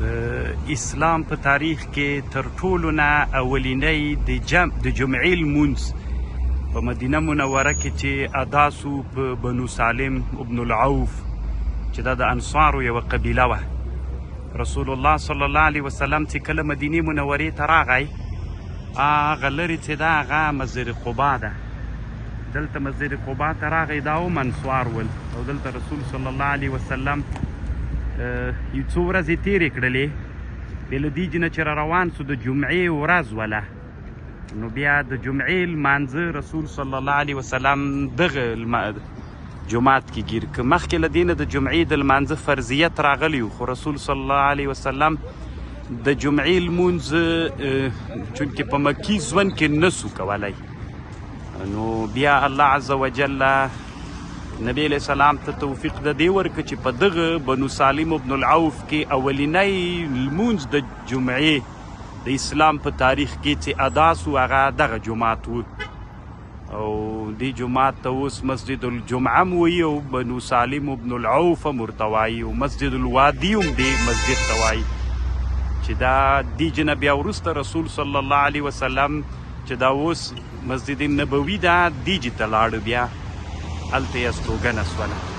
د اسلام په تاریخ کې تر ټولو نه اولینی د جمعې لمونځ په مدینه منوره کې چې ادا سو په بنو سالم ابن العوف چې دا د انصارو یوه قبیله وه. رسول الله صلی الله علیه وسلم چې کله مدینې منورې ته راغی، هغه لرې چې ده هغه مسجد قبا ده. دلته مسجد قبا ته راغی، دا هم انصار ول، او دلته رسول صلی الله علیه وسلم یو څو ورځې تېرې کړلې. بې له دې نه چې را روان سو د جمعې ورځ وله، نو بیا د جمعې لمانځه رسول صلی الله علیه وسلم دغه جماعت کې ګیر که. مخکې له دې نه د جمعې د لمانځه فرضیت راغلی و، خو رسول صلی الله علیه وسلم د جمعې لمونځ چونکې په مکي ژوند کې نسو کولی، نو بیا الله عز وجل نبی علیہ السلام ته توفیق د دې ورکړه چې په دغه بنو سالم ابن العوف کې اولینی لمونځ د جمعې د اسلام په تاریخ کې چې ادا سو، هغه دغه جماعت و، او دې جماعت ته اوس مسجد الجمعه هم وایي، او بنو سالم ابن العوف هم ورته وایي، او مسجد الوادي هم دې مسجد ته وایي. چې دا دې نه بیا وروسته رسول صلی الله علیه وسلم چې دا اوس مسجد نبوي ده، دیجې ته لاړه، بیا هلته یې استوګنه سوله.